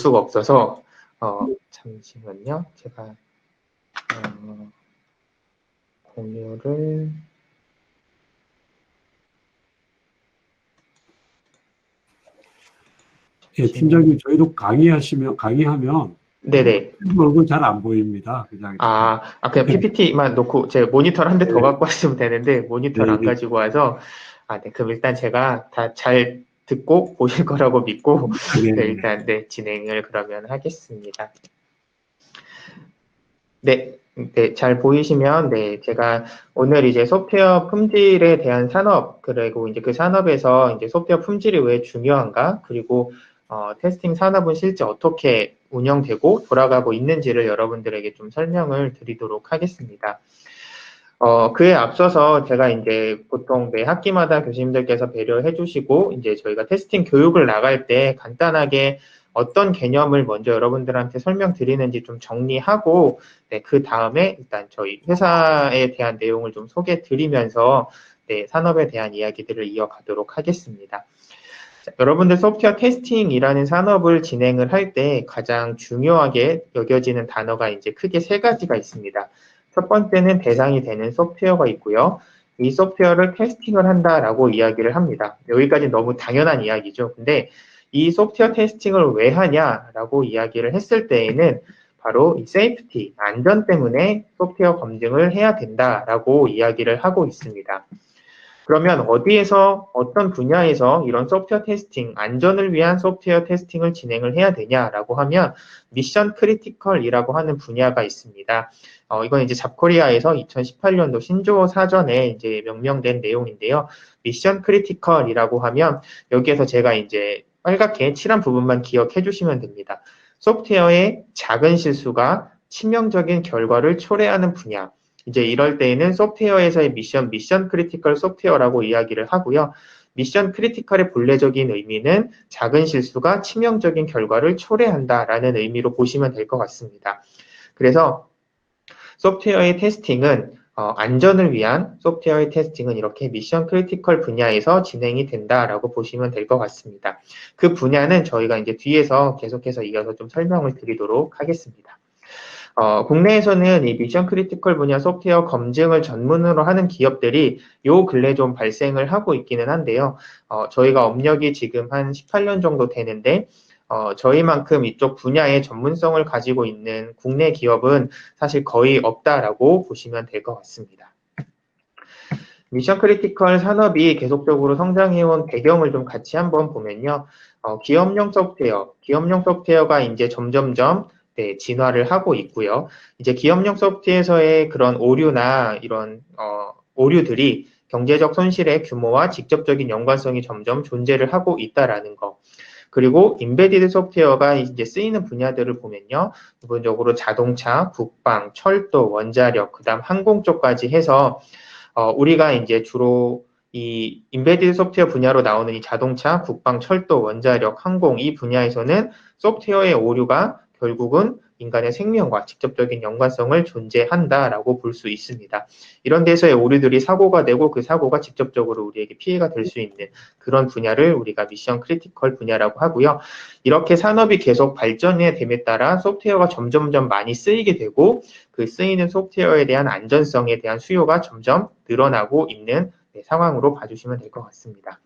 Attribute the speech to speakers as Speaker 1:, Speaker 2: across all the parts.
Speaker 1: 수가 없어서 잠시만요. 제가 공유를
Speaker 2: 예, 팀장님, 저희도 강의하면
Speaker 1: 네네.
Speaker 2: 얼굴 잘 안 보입니다. 그냥 이렇게.
Speaker 1: 그냥 PPT만 놓고 제 모니터를 한 대 더 갖고 왔으면 되는데 모니터를 안
Speaker 2: 네,
Speaker 1: 가지고 와서 네, 그럼 일단 제가 다 잘 듣고 보실 거라고 믿고
Speaker 2: 네,
Speaker 1: 네,
Speaker 2: 네.
Speaker 1: 일단 네, 진행을 그러면 하겠습니다. 네, 네, 잘 보이시면 네, 제가 오늘 이제 소프트웨어 품질에 대한 산업 그리고 이제 그 산업에서 이제 소프트웨어 품질이 왜 중요한가 그리고 테스팅 산업은 실제 어떻게 운영되고 돌아가고 있는지를 여러분들에게 좀 설명을 드리도록 하겠습니다. 그에 앞서서 제가 이제 보통 매 학기마다 교수님들께서 배려해 주시고, 이제 저희가 테스팅 교육을 나갈 때 간단하게 어떤 개념을 먼저 여러분들한테 설명드리는지 좀 정리하고, 네, 그 다음에 일단 저희 회사에 대한 내용을 좀 소개해 드리면서, 네, 산업에 대한 이야기들을 이어가도록 하겠습니다. 자, 여러분들 소프트웨어 테스팅이라는 산업을 진행을 할 때 가장 중요하게 여겨지는 단어가 이제 크게 세 가지가 있습니다. 첫 번째는 대상이 되는 소프트웨어가 있고요. 이 소프트웨어를 테스팅을 한다라고 이야기를 합니다. 여기까지 너무 당연한 이야기죠. 근데 이 소프트웨어 테스팅을 왜 하냐라고 이야기를 했을 때에는 바로 이 세이프티, 안전 때문에 소프트웨어 검증을 해야 된다라고 이야기를 하고 있습니다. 그러면 어디에서 어떤 분야에서 이런 소프트웨어 테스팅, 안전을 위한 소프트웨어 테스팅을 진행을 해야 되냐라고 하면 미션 크리티컬이라고 하는 분야가 있습니다. 이건 이제 잡코리아에서 2018년도 신조어 사전에 이제 명명된 내용인데요. 미션 크리티컬이라고 하면 여기에서 제가 이제 빨갛게 칠한 부분만 기억해 주시면 됩니다. 소프트웨어의 작은 실수가 치명적인 결과를 초래하는 분야. 이제 이럴 때에는 소프트웨어에서의 미션 크리티컬 소프트웨어라고 이야기를 하고요. 미션 크리티컬의 본래적인 의미는 작은 실수가 치명적인 결과를 초래한다라는 의미로 보시면 될 것 같습니다. 그래서 소프트웨어의 테스팅은 안전을 위한 소프트웨어의 테스팅은 이렇게 미션 크리티컬 분야에서 진행이 된다라고 보시면 될 것 같습니다. 그 분야는 저희가 이제 뒤에서 계속해서 이어서 좀 설명을 드리도록 하겠습니다. 국내에서는 이 미션 크리티컬 분야 소프트웨어 검증을 전문으로 하는 기업들이 요 근래 좀 발생을 하고 있기는 한데요. 저희가 업력이 지금 한 18년 정도 되는데, 저희만큼 이쪽 분야의 전문성을 가지고 있는 국내 기업은 사실 거의 없다라고 보시면 될 것 같습니다. 미션 크리티컬 산업이 계속적으로 성장해온 배경을 좀 같이 한번 보면요. 기업용 소프트웨어가 이제 점점점 네, 진화를 하고 있고요. 이제 기업용 소프트웨어에서의 그런 오류나 이런 오류들이 경제적 손실의 규모와 직접적인 연관성이 점점 존재를 하고 있다라는 거. 그리고 인베디드 소프트웨어가 이제 쓰이는 분야들을 보면요. 기본적으로 자동차, 국방, 철도, 원자력, 그다음 항공 쪽까지 해서 우리가 이제 주로 이 인베디드 소프트웨어 분야로 나오는 이 자동차, 국방, 철도, 원자력, 항공 이 분야에서는 소프트웨어의 오류가 결국은 인간의 생명과 직접적인 연관성을 존재한다라고 볼 수 있습니다. 이런 데서의 오류들이 사고가 되고 그 사고가 직접적으로 우리에게 피해가 될 수 있는 그런 분야를 우리가 미션 크리티컬 분야라고 하고요. 이렇게 산업이 계속 발전해 됨에 따라 소프트웨어가 점점점 많이 쓰이게 되고 그 쓰이는 소프트웨어에 대한 안전성에 대한 수요가 점점 늘어나고 있는 상황으로 봐주시면 될 것 같습니다.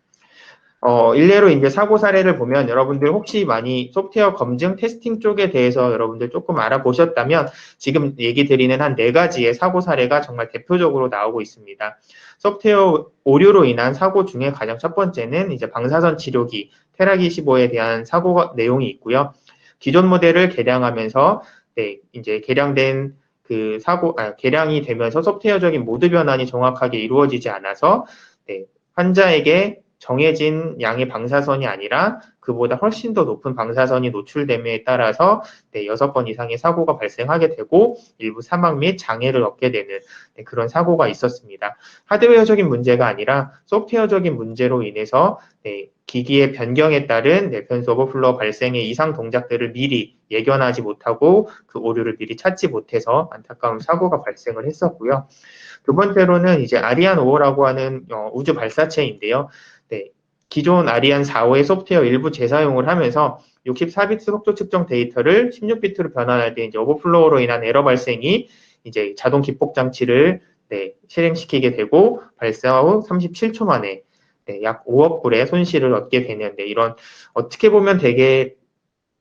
Speaker 1: 일례로 이제 사고 사례를 보면 여러분들 혹시 많이 소프트웨어 검증 테스팅 쪽에 대해서 여러분들 조금 알아보셨다면 지금 얘기 드리는 한 4가지의 사고 사례가 정말 대표적으로 나오고 있습니다. 소프트웨어 오류로 인한 사고 중에 가장 첫 번째는 이제 방사선 치료기 테라기 15에 대한 사고 내용이 있고요. 기존 모델을 개량하면서 네, 이제 개량된 그 개량이 되면서 소프트웨어적인 모드 변환이 정확하게 이루어지지 않아서 네, 환자에게 정해진 양의 방사선이 아니라 그보다 훨씬 더 높은 방사선이 노출됨에 따라서 6번 이상의 사고가 발생하게 되고 일부 사망 및 장애를 얻게 되는 그런 사고가 있었습니다. 하드웨어적인 문제가 아니라 소프트웨어적인 문제로 인해서 기기의 변경에 따른 변수 오버플로우 발생의 이상 동작들을 미리 예견하지 못하고 그 오류를 미리 찾지 못해서 안타까운 사고가 발생을 했었고요. 두 번째로는 이제 아리안 5라고 하는 우주 발사체인데요. 네, 기존 아리안 4호의 소프트웨어 일부 재사용을 하면서 64비트 속도 측정 데이터를 16비트로 변환할 때 이제 오버플로우로 인한 에러 발생이 이제 자동 기폭 장치를 실행시키게 되고 발사 후 37초 만에 약 5억 불의 손실을 얻게 되는데 이런 어떻게 보면 되게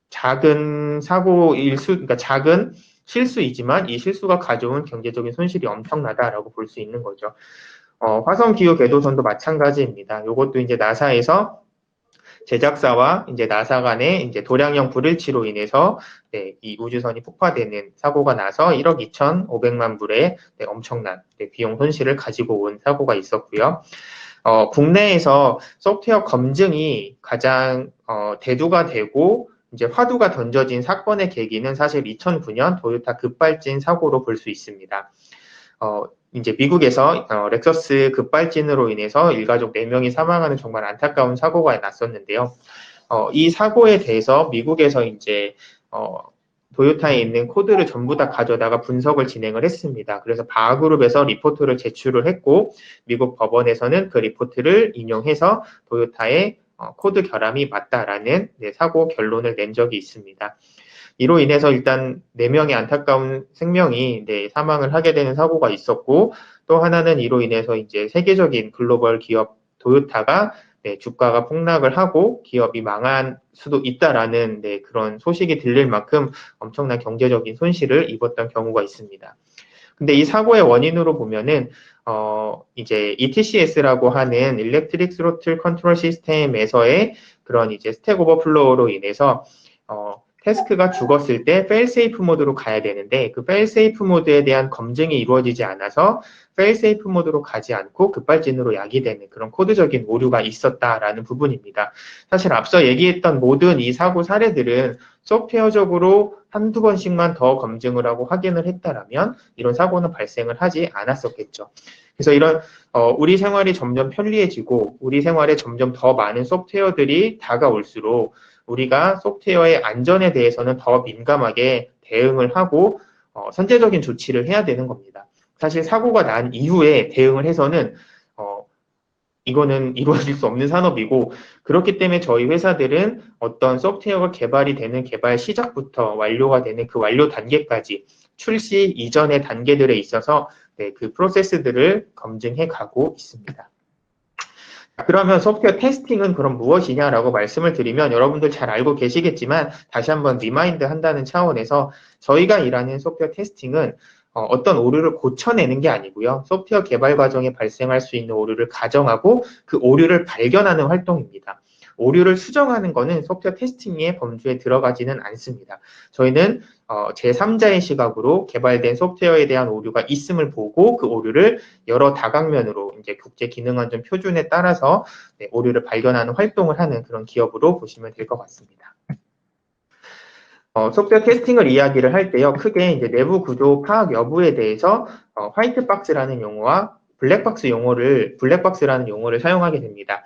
Speaker 1: 작은 그러니까 작은 실수이지만 이 실수가 가져온 경제적인 손실이 엄청나다라고 볼 수 있는 거죠. 화성 기후 궤도선도 마찬가지입니다. 이것도 이제 나사에서 제작사와 이제 나사 간의 이제 도량형 불일치로 인해서 이 우주선이 폭파되는 사고가 나서 1억 2,500만 불의 엄청난 비용 손실을 가지고 온 사고가 있었고요. 국내에서 소프트웨어 검증이 가장 대두가 되고 이제 화두가 던져진 사건의 계기는 사실 2009년 도요타 급발진 사고로 볼 수 있습니다. 이제 미국에서 렉서스 급발진으로 인해서 일가족 4명이 사망하는 정말 안타까운 사고가 났었는데요. 이 사고에 대해서 미국에서 이제 도요타에 있는 코드를 전부 다 가져다가 분석을 진행을 했습니다. 그래서 바하그룹에서 리포트를 제출을 했고 미국 법원에서는 그 리포트를 인용해서 도요타의 코드 결함이 맞다라는 사고 결론을 낸 적이 있습니다. 이로 인해서 일단 4명의 안타까운 생명이 사망을 하게 되는 사고가 있었고 또 하나는 이로 인해서 이제 세계적인 글로벌 기업 도요타가 주가가 폭락을 하고 기업이 망할 수도 있다라는 그런 소식이 들릴 만큼 엄청난 경제적인 손실을 입었던 경우가 있습니다. 근데 이 사고의 원인으로 보면은 이제 ETCS라고 하는 Electric Throttle Control System에서의 그런 이제 스택 오버플로우로 인해서 태스크가 죽었을 때 fail-safe 모드로 가야 되는데 그 fail-safe 모드에 대한 검증이 이루어지지 않아서 fail-safe 모드로 가지 않고 급발진으로 야기되는 그런 코드적인 오류가 있었다라는 부분입니다. 사실 앞서 얘기했던 모든 이 사고 사례들은 소프트웨어적으로 한두 번씩만 더 검증을 하고 확인을 했다라면 이런 사고는 발생을 하지 않았었겠죠. 그래서 이런 우리 생활이 점점 편리해지고 우리 생활에 점점 더 많은 소프트웨어들이 다가올수록 우리가 소프트웨어의 안전에 대해서는 더 민감하게 대응을 하고 선제적인 조치를 해야 되는 겁니다. 사실 사고가 난 이후에 대응을 해서는 이거는 이루어질 수 없는 산업이고 그렇기 때문에 저희 회사들은 어떤 소프트웨어가 개발이 되는 개발 시작부터 완료가 되는 그 완료 단계까지 출시 이전의 단계들에 있어서 그 프로세스들을 검증해 가고 있습니다. 그러면 소프트웨어 테스팅은 그럼 무엇이냐라고 말씀을 드리면 여러분들 잘 알고 계시겠지만 다시 한번 리마인드 한다는 차원에서 저희가 일하는 소프트웨어 테스팅은 어떤 오류를 고쳐내는 게 아니고요. 소프트웨어 개발 과정에 발생할 수 있는 오류를 가정하고 그 오류를 발견하는 활동입니다. 오류를 수정하는 것은 소프트웨어 테스팅의 범주에 들어가지는 않습니다. 저희는 제3자의 시각으로 개발된 소프트웨어에 대한 오류가 있음을 보고 그 오류를 여러 다각면으로 이제 국제 기능안전 표준에 따라서 오류를 발견하는 활동을 하는 그런 기업으로 보시면 될 것 같습니다. 소프트웨어 테스팅을 이야기를 할 때요, 크게 이제 내부 구조 파악 여부에 대해서 화이트박스라는 용어와 블랙박스라는 용어를 사용하게 됩니다.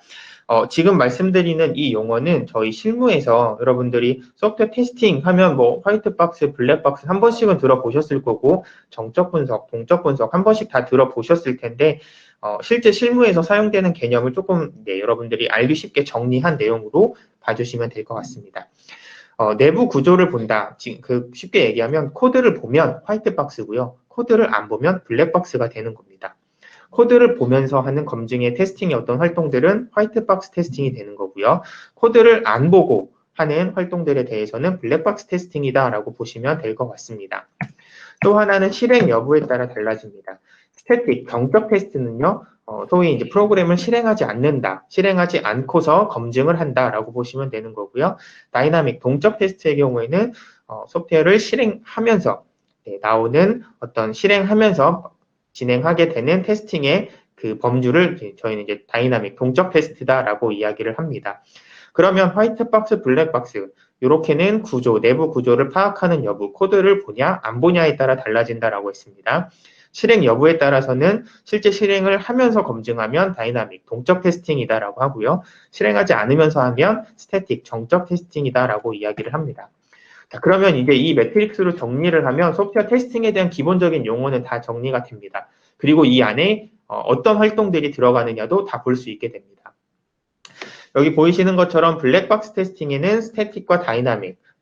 Speaker 1: 지금 말씀드리는 이 용어는 저희 실무에서 여러분들이 소프트웨어 테스팅 하면 뭐 화이트박스, 블랙박스 한 번씩은 들어보셨을 거고 정적 분석, 동적 분석 한 번씩 다 들어보셨을 텐데 실제 실무에서 사용되는 개념을 조금 여러분들이 알기 쉽게 정리한 내용으로 봐주시면 될 것 같습니다. 내부 구조를 본다. 쉽게 얘기하면 코드를 보면 화이트박스고요. 코드를 안 보면 블랙박스가 되는 겁니다. 코드를 보면서 하는 검증의 테스팅의 어떤 활동들은 화이트박스 테스팅이 되는 거고요. 코드를 안 보고 하는 활동들에 대해서는 블랙박스 테스팅이다라고 보시면 될 것 같습니다. 또 하나는 실행 여부에 따라 달라집니다. 스태틱, 정적 테스트는요, 소위 이제 프로그램을 실행하지 않고서 검증을 한다라고 보시면 되는 거고요. 다이나믹, 동적 테스트의 경우에는 소프트웨어를 실행하면서 나오는 어떤 실행하면서 진행하게 되는 테스팅의 그 범주를 저희는 이제 다이나믹, 동적 테스트다라고 이야기를 합니다. 그러면 화이트박스, 블랙박스 이렇게는 구조, 내부 구조를 파악하는 여부, 코드를 보냐 안 보냐에 따라 달라진다라고 했습니다. 실행 여부에 따라서는 실제 실행을 하면서 검증하면 다이나믹, 동적 테스팅이다라고 하고요. 실행하지 않으면서 하면 스태틱, 정적 테스팅이다라고 이야기를 합니다. 자, 그러면 이제 이 매트릭스로 정리를 하면 소프트웨어 테스팅에 대한 기본적인 용어는 다 정리가 됩니다. 그리고 이 안에 어떤 활동들이 들어가느냐도 다 볼 수 있게 됩니다. 여기 보이시는 것처럼 블랙박스 테스팅에는 스태틱과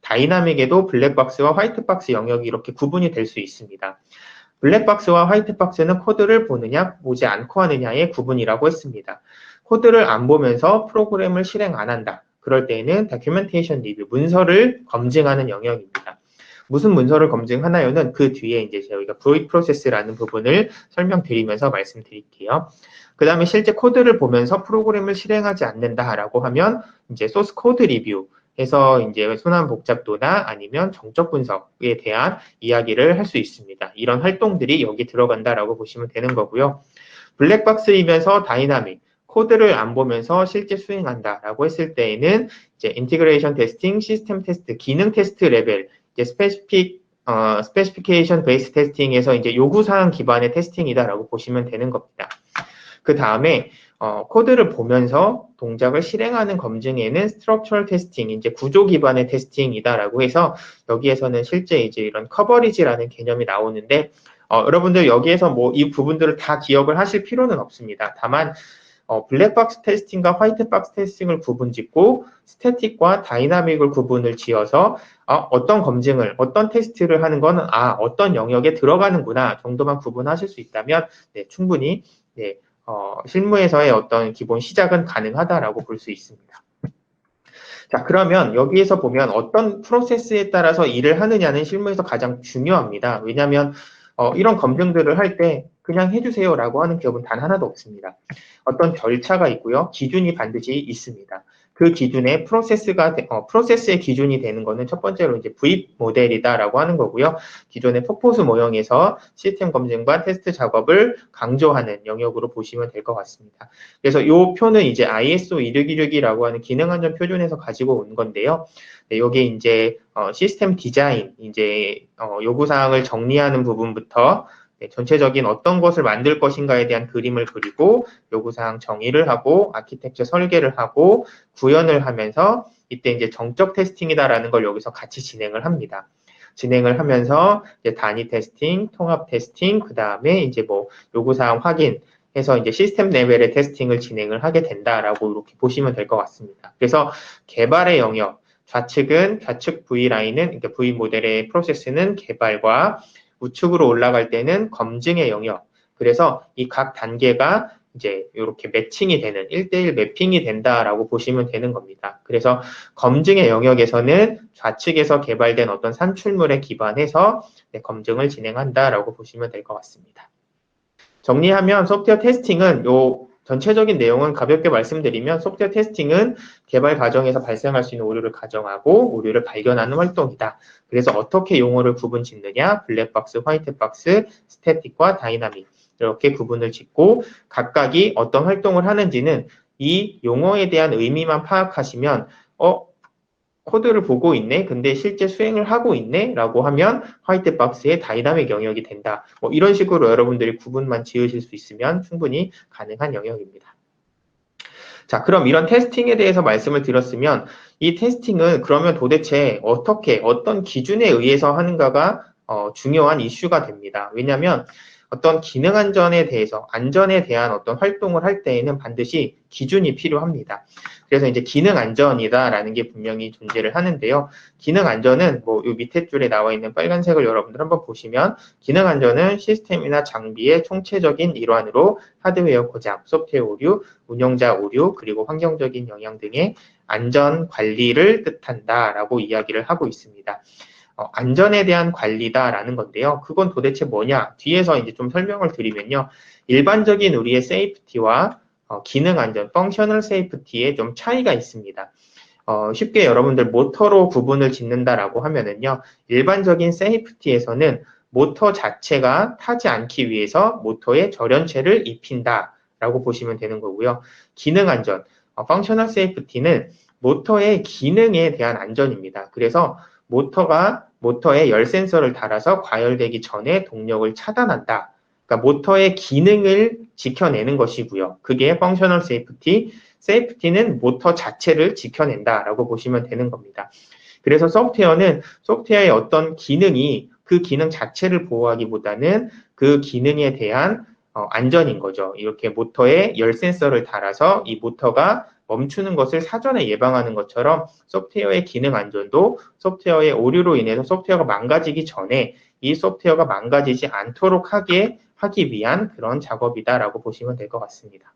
Speaker 1: 다이나믹에도 블랙박스와 화이트박스 영역이 이렇게 구분이 될 수 있습니다. 블랙박스와 화이트박스는 코드를 보느냐, 보지 않고 하느냐의 구분이라고 했습니다. 코드를 안 보면서 프로그램을 실행 안 한다. 그럴 때에는 documentation review, 문서를 검증하는 영역입니다. 무슨 문서를 검증하나요는 그 뒤에 이제 저희가 void process라는 부분을 설명드리면서 말씀드릴게요. 그 다음에 실제 코드를 보면서 프로그램을 실행하지 않는다라고 하면 이제 소스 코드 리뷰 해서 이제 순환 복잡도나 아니면 정적 분석에 대한 이야기를 할 수 있습니다. 이런 활동들이 여기 들어간다라고 보시면 되는 거고요. 블랙박스이면서 다이나믹, 코드를 안 보면서 실제 수행한다라고 했을 때에는 이제 인티그레이션 테스팅, 시스템 테스트, 기능 테스트 레벨, 이제 스페시피케이션 베이스 테스팅에서 이제 요구사항 기반의 테스팅이다라고 보시면 되는 겁니다. 그 다음에 코드를 보면서 동작을 실행하는 검증에는 스트럭처럴 테스팅, 이제 구조 기반의 테스팅이다라고 해서 여기에서는 실제 이제 이런 커버리지라는 개념이 나오는데 여러분들 여기에서 뭐 이 부분들을 다 기억을 하실 필요는 없습니다. 다만 블랙박스 테스팅과 화이트박스 테스팅을 구분짓고 스태틱과 다이나믹을 구분을 지어서 어떤 검증을, 어떤 테스트를 하는 거는 어떤 영역에 들어가는구나 정도만 구분하실 수 있다면 네, 충분히 네, 실무에서의 어떤 기본 시작은 가능하다라고 볼 수 있습니다. 자, 그러면 여기에서 보면 어떤 프로세스에 따라서 일을 하느냐는 실무에서 가장 중요합니다. 왜냐하면 이런 검증들을 할 때 그냥 해주세요라고 하는 기업은 단 하나도 없습니다. 어떤 절차가 있고요. 기준이 반드시 있습니다. 그 기준의 프로세스의 기준이 되는 거는 첫 번째로 이제 V 모델이다라고 하는 거고요. 기존의 폭포수 모형에서 시스템 검증과 테스트 작업을 강조하는 영역으로 보시면 될 것 같습니다. 그래서 이 표는 이제 ISO 161이라고 하는 기능안전 표준에서 가지고 온 건데요. 네, 여기 이제 시스템 디자인, 이제 요구사항을 정리하는 부분부터 네, 전체적인 어떤 것을 만들 것인가에 대한 그림을 그리고 요구사항 정의를 하고 아키텍처 설계를 하고 구현을 하면서 이때 이제 정적 테스팅이다라는 걸 여기서 같이 진행을 합니다. 진행을 하면서 이제 단위 테스팅, 통합 테스팅, 그 다음에 이제 뭐 요구사항 확인 해서 이제 시스템 레벨의 테스팅을 진행을 하게 된다라고 이렇게 보시면 될 것 같습니다. 그래서 개발의 영역, 좌측 V 라인은, 그러니까 V 모델의 프로세스는 개발과 우측으로 올라갈 때는 검증의 영역. 그래서 이 각 단계가 이제 이렇게 매칭이 되는 1대1 매핑이 된다라고 보시면 되는 겁니다. 그래서 검증의 영역에서는 좌측에서 개발된 어떤 산출물에 기반해서 검증을 진행한다라고 보시면 될 것 같습니다. 정리하면 소프트웨어 테스팅은 요 전체적인 내용은 가볍게 말씀드리면 소프트웨어 테스팅은 개발 과정에서 발생할 수 있는 오류를 가정하고 오류를 발견하는 활동이다. 그래서 어떻게 용어를 구분 짓느냐, 블랙박스, 화이트박스, 스태틱과 다이나믹 이렇게 구분을 짓고 각각이 어떤 활동을 하는지는 이 용어에 대한 의미만 파악하시면 코드를 보고 있네. 근데 실제 수행을 하고 있네. 라고 하면 화이트박스의 다이나믹 영역이 된다. 뭐 이런 식으로 여러분들이 구분만 지으실 수 있으면 충분히 가능한 영역입니다. 자, 그럼 이런 테스팅에 대해서 말씀을 드렸으면 이 테스팅은 그러면 도대체 어떤 기준에 의해서 하는가가 중요한 이슈가 됩니다. 왜냐하면 어떤 기능 안전에 대한 어떤 활동을 할 때에는 반드시 기준이 필요합니다. 그래서 이제 기능 안전이다라는 게 분명히 존재를 하는데요. 기능 안전은 뭐 이 밑에 줄에 나와 있는 빨간색을 여러분들 한번 보시면 기능 안전은 시스템이나 장비의 총체적인 일환으로 하드웨어 고장, 소프트웨어 오류, 운영자 오류, 그리고 환경적인 영향 등의 안전 관리를 뜻한다라고 이야기를 하고 있습니다. 안전에 대한 관리다라는 건데요. 그건 도대체 뭐냐? 뒤에서 이제 좀 설명을 드리면요. 일반적인 우리의 세이프티와 기능 안전, 펑셔널 세이프티에 좀 차이가 있습니다. 쉽게 여러분들 모터로 구분을 짓는다라고 하면은요. 일반적인 세이프티에서는 모터 자체가 타지 않기 위해서 모터에 절연체를 입힌다라고 보시면 되는 거고요. 기능 안전, 펑셔널 세이프티는 모터의 기능에 대한 안전입니다. 그래서 모터에 열 센서를 달아서 과열되기 전에 동력을 차단한다. 그러니까 모터의 기능을 지켜내는 것이고요. 그게 펑셔널 세이프티, 세이프티는 모터 자체를 지켜낸다라고 보시면 되는 겁니다. 그래서 소프트웨어의 어떤 기능이 그 기능 자체를 보호하기보다는 그 기능에 대한 안전인 거죠. 이렇게 모터에 열 센서를 달아서 이 모터가 멈추는 것을 사전에 예방하는 것처럼 소프트웨어의 기능 안전도 소프트웨어의 오류로 인해서 소프트웨어가 망가지기 전에 이 소프트웨어가 망가지지 않도록 하기 위한 그런 작업이다라고 보시면 될 것 같습니다.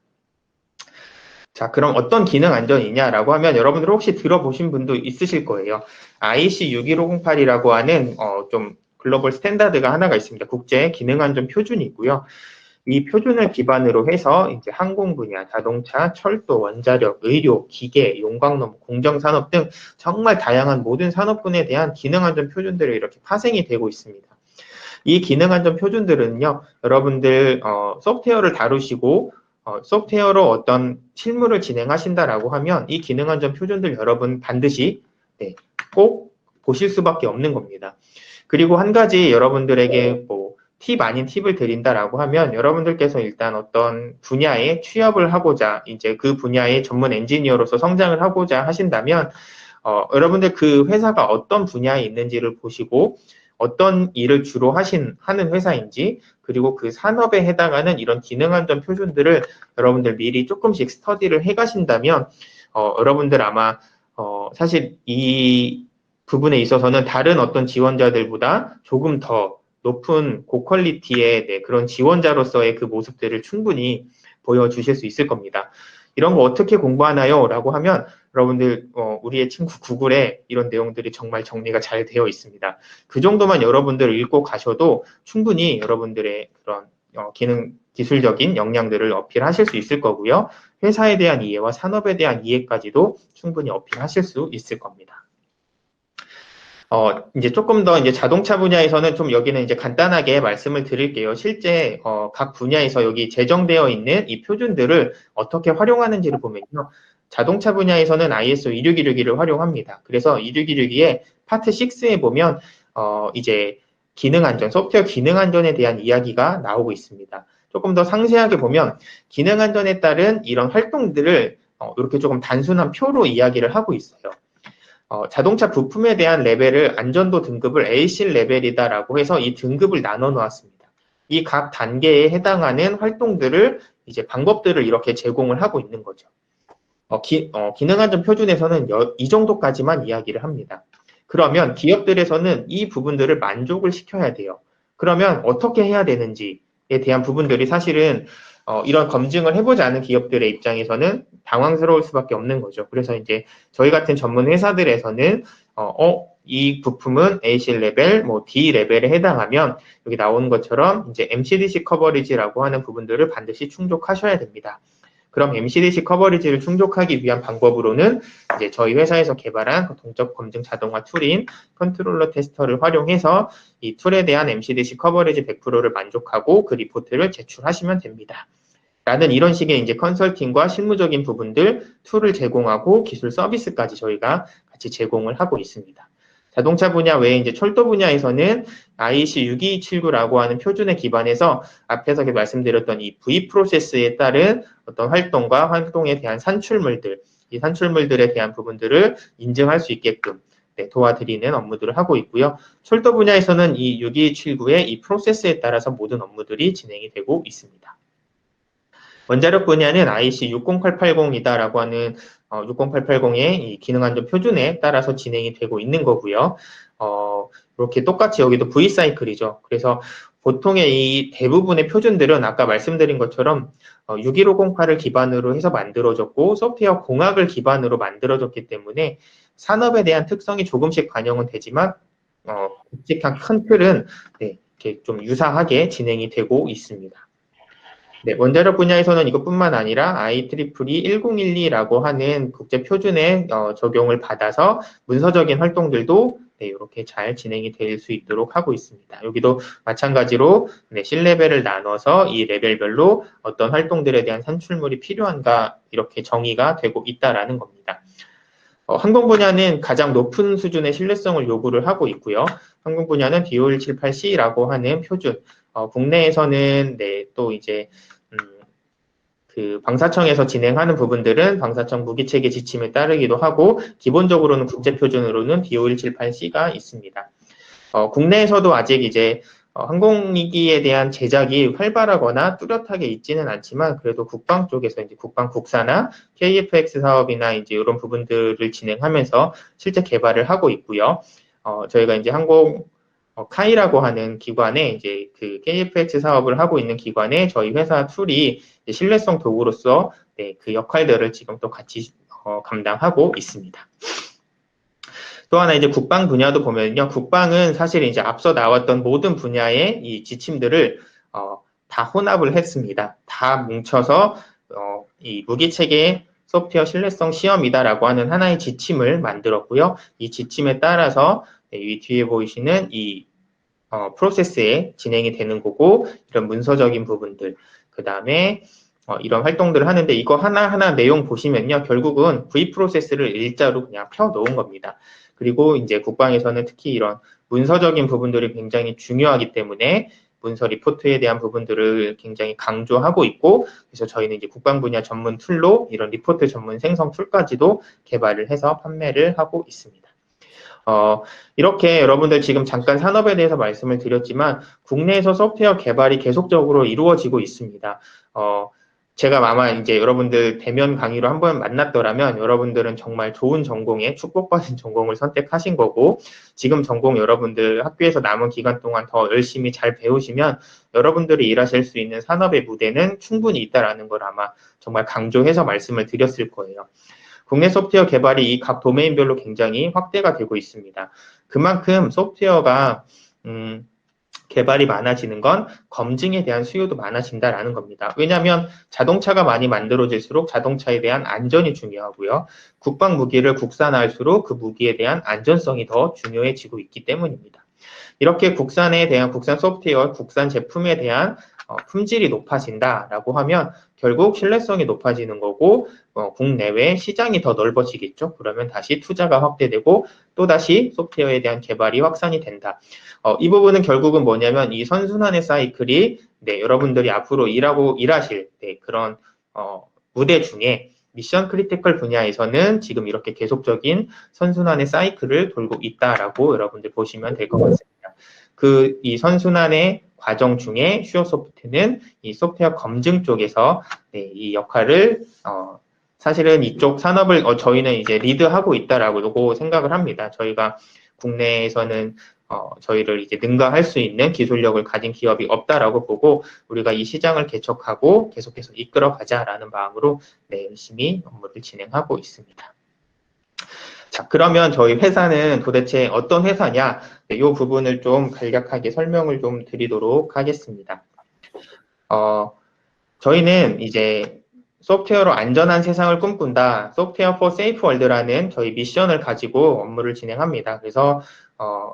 Speaker 1: 자, 그럼 어떤 기능 안전이냐라고 하면 여러분들 혹시 들어보신 분도 있으실 거예요. IEC 61508이라고 하는 좀 글로벌 스탠다드가 하나가 있습니다. 국제 기능 안전 표준이 있고요. 이 표준을 기반으로 해서 이제 항공 분야, 자동차, 철도, 원자력, 의료, 기계, 용광로, 공정산업 등 정말 다양한 모든 산업군에 대한 기능 안전 표준들이 이렇게 파생이 되고 있습니다. 이 기능 안전 표준들은요, 여러분들 소프트웨어를 다루시고 소프트웨어로 어떤 실무를 진행하신다라고 하면 이 기능 안전 표준들 여러분 반드시 꼭 보실 수밖에 없는 겁니다. 그리고 한 가지 여러분들에게 팁 아닌 팁을 드린다라고 하면 여러분들께서 일단 어떤 분야에 취업을 하고자 이제 그 분야의 전문 엔지니어로서 성장을 하고자 하신다면 여러분들 그 회사가 어떤 분야에 있는지를 보시고 어떤 일을 주로 하는 회사인지 그리고 그 산업에 해당하는 이런 기능 안전 표준들을 여러분들 미리 조금씩 스터디를 해 가신다면 여러분들 아마 사실 이 부분에 있어서는 다른 어떤 지원자들보다 조금 더 높은 고퀄리티의 그런 지원자로서의 그 모습들을 충분히 보여주실 수 있을 겁니다. 이런 거 어떻게 공부하나요? 라고 하면 여러분들 우리의 친구 구글에 이런 내용들이 정말 정리가 잘 되어 있습니다. 그 정도만 여러분들 읽고 가셔도 충분히 여러분들의 그런 기술적인 역량들을 어필하실 수 있을 거고요. 회사에 대한 이해와 산업에 대한 이해까지도 충분히 어필하실 수 있을 겁니다. 이제 조금 더 이제 자동차 분야에서는 좀 여기는 이제 간단하게 말씀을 드릴게요. 실제 각 분야에서 여기 제정되어 있는 이 표준들을 어떻게 활용하는지를 보면요. 자동차 분야에서는 ISO 26262를 활용합니다. 그래서 26262의 파트 6에 보면 이제 기능 안전, 소프트웨어 기능 안전에 대한 이야기가 나오고 있습니다. 조금 더 상세하게 보면 기능 안전에 따른 이런 활동들을 이렇게 조금 단순한 표로 이야기를 하고 있어요. 자동차 부품에 대한 레벨을 안전도 등급을 A실 레벨이다라고 해서 이 등급을 나눠 놓았습니다. 이 각 단계에 해당하는 활동들을 이제 방법들을 이렇게 제공을 하고 있는 거죠. 기능 안전 표준에서는 이 정도까지만 이야기를 합니다. 그러면 기업들에서는 이 부분들을 만족을 시켜야 돼요. 그러면 어떻게 해야 되는지에 대한 부분들이 사실은 이런 검증을 해보지 않은 기업들의 입장에서는 당황스러울 수밖에 없는 거죠. 그래서 이제 저희 같은 전문 회사들에서는 이 부품은 A실 레벨, D 레벨에 해당하면 여기 나오는 것처럼 이제 MCDC 커버리지라고 하는 부분들을 반드시 충족하셔야 됩니다. 그럼 MCDC 커버리지를 충족하기 위한 방법으로는 이제 저희 회사에서 개발한 동적 검증 자동화 툴인 컨트롤러 테스터를 활용해서 이 툴에 대한 MCDC 커버리지 100%를 만족하고 그 리포트를 제출하시면 됩니다. 라는 이런 식의 이제 컨설팅과 실무적인 부분들, 툴을 제공하고 기술 서비스까지 저희가 같이 제공을 하고 있습니다. 자동차 분야 외에 이제 철도 분야에서는 IEC 6279라고 하는 표준에 기반해서 앞에서 말씀드렸던 이 V 프로세스에 따른 어떤 활동과 활동에 대한 산출물들, 이 산출물들에 대한 부분들을 인증할 수 있게끔 도와드리는 업무들을 하고 있고요. 철도 분야에서는 이 6279의 이 프로세스에 따라서 모든 업무들이 진행이 되고 있습니다. 원자력 분야는 IEC 60880이다라고 하는 60880의 이 기능안전 표준에 따라서 진행이 되고 있는 거고요. 이렇게 똑같이 여기도 V사이클이죠. 그래서 보통의 이 대부분의 표준들은 아까 말씀드린 것처럼 61508을 기반으로 해서 만들어졌고 소프트웨어 공학을 기반으로 만들어졌기 때문에 산업에 대한 특성이 조금씩 반영은 되지만 굵직한 큰 틀은 이렇게 좀 유사하게 진행이 되고 있습니다. 네, 원자력 분야에서는 이것뿐만 아니라 IEEE 1012라고 하는 국제 표준에 적용을 받아서 문서적인 활동들도 이렇게 잘 진행이 될 수 있도록 하고 있습니다. 여기도 마찬가지로 C레벨을 나눠서 이 레벨별로 어떤 활동들에 대한 산출물이 필요한가 이렇게 정의가 되고 있다라는 겁니다. 항공 분야는 가장 높은 수준의 신뢰성을 요구를 하고 있고요. 항공 분야는 DO178C라고 하는 표준, 국내에서는 또 이제 그 방사청에서 진행하는 부분들은 방사청 무기체계 지침에 따르기도 하고 기본적으로는 국제 표준으로는 DO178C가 있습니다. 국내에서도 아직 이제 항공기에 대한 제작이 활발하거나 뚜렷하게 있지는 않지만 그래도 국방 쪽에서 이제 국방 국사나 KF-X 사업이나 이제 이런 부분들을 진행하면서 실제 개발을 하고 있고요. 저희가 이제 카이라고 하는 기관에 이제 그 KF-X 사업을 하고 있는 기관에 저희 회사 툴이 신뢰성 도구로서 네, 그 역할들을 지금 또 같이 감당하고 있습니다. 또 하나 이제 국방 분야도 보면요. 국방은 사실 이제 앞서 나왔던 모든 분야의 이 지침들을 다 혼합을 했습니다. 다 뭉쳐서 이 무기체계 소프트웨어 신뢰성 시험이다라고 하는 하나의 지침을 만들었고요. 이 지침에 따라서 이 뒤에 보이시는 이 프로세스에 진행이 되는 거고 이런 문서적인 부분들 그 다음에 이런 활동들을 하는데 이거 하나하나 내용 보시면요. 결국은 V 프로세스를 일자로 그냥 펴 놓은 겁니다. 그리고 이제 국방에서는 특히 이런 문서적인 부분들이 굉장히 중요하기 때문에 문서 리포트에 대한 부분들을 굉장히 강조하고 있고 그래서 저희는 이제 국방 분야 전문 툴로 이런 리포트 전문 생성 툴까지도 개발을 해서 판매를 하고 있습니다. 이렇게 여러분들 지금 잠깐 산업에 대해서 말씀을 드렸지만 국내에서 소프트웨어 개발이 계속적으로 이루어지고 있습니다. 제가 아마 이제 여러분들 대면 강의로 한번 만났더라면 여러분들은 정말 좋은 전공에 축복받은 전공을 선택하신 거고 지금 전공 여러분들 학교에서 남은 기간 동안 더 열심히 잘 배우시면 여러분들이 일하실 수 있는 산업의 무대는 충분히 있다라는 걸 아마 정말 강조해서 말씀을 드렸을 거예요. 국내 소프트웨어 개발이 이 각 도메인별로 굉장히 확대가 되고 있습니다. 그만큼 소프트웨어가 개발이 많아지는 건 검증에 대한 수요도 많아진다라는 겁니다. 왜냐하면 자동차가 많이 만들어질수록 자동차에 대한 안전이 중요하고요. 국방 무기를 국산화할수록 그 무기에 대한 안전성이 더 중요해지고 있기 때문입니다. 이렇게 국산에 대한 국산 소프트웨어, 국산 제품에 대한 품질이 높아진다라고 하면 결국 신뢰성이 높아지는 거고 국내외 시장이 더 넓어지겠죠. 그러면 다시 투자가 확대되고 또다시 소프트웨어에 대한 개발이 확산이 된다. 이 부분은 결국은 뭐냐면 이 선순환의 사이클이 네, 여러분들이 앞으로 일하실 네, 그런 무대 중에 미션 크리티컬 분야에서는 지금 이렇게 계속적인 선순환의 사이클을 돌고 있다라고 여러분들 보시면 될 것 같습니다. 이 선순환의 과정 중에 슈어소프트는 이 소프트웨어 검증 쪽에서 네, 이 역할을 사실은 이쪽 산업을 저희는 이제 리드하고 있다라고 생각을 합니다. 저희가 국내에서는 저희를 이제 능가할 수 있는 기술력을 가진 기업이 없다라고 보고 우리가 이 시장을 개척하고 계속해서 이끌어가자라는 마음으로 네, 열심히 업무를 진행하고 있습니다. 자, 그러면 저희 회사는 도대체 어떤 회사냐? 네, 이 부분을 좀 간략하게 설명을 좀 드리도록 하겠습니다. 저희는 이제 소프트웨어로 안전한 세상을 꿈꾼다. 소프트웨어 for safe world라는 저희 미션을 가지고 업무를 진행합니다. 그래서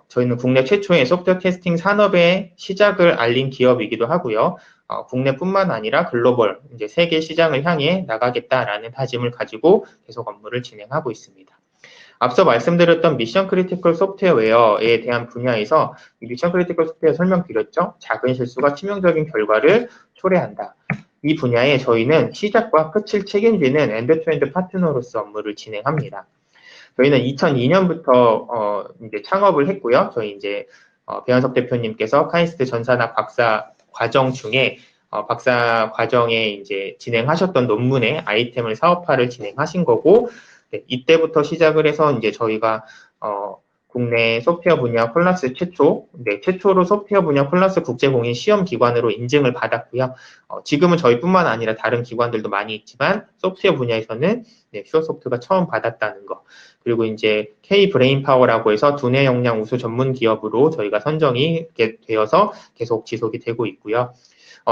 Speaker 1: 저희는 국내 최초의 소프트웨어 테스팅 산업의 시작을 알린 기업이기도 하고요. 국내뿐만 아니라 글로벌, 이제 세계 시장을 향해 나가겠다라는 다짐을 가지고 계속 업무를 진행하고 있습니다. 앞서 말씀드렸던 미션 크리티컬 소프트웨어에 대한 분야에서 미션 크리티컬 소프트웨어 설명드렸죠? 작은 실수가 치명적인 결과를 초래한다. 이 분야에 저희는 시작과 끝을 책임지는 엔드-투-엔드 파트너로서 업무를 진행합니다. 저희는 2002년부터 이제 창업을 했고요. 저희 이제 배현석 대표님께서 카이스트 전산학 박사 과정 중에 박사 과정에 이제 진행하셨던 논문의 아이템을 사업화를 진행하신 거고, 네, 이때부터 시작을 해서 이제 저희가 국내 소프트웨어 분야 콜라스 최초로 소프트웨어 분야 콜라스 국제공인 시험 기관으로 인증을 받았고요. 지금은 저희뿐만 아니라 다른 기관들도 많이 있지만 소프트웨어 분야에서는 네, 슈어소프트가 처음 받았다는 거. 그리고 이제 K 브레인파워라고 해서 두뇌 역량 우수 전문 기업으로 저희가 선정이 되어서 계속 지속이 되고 있고요.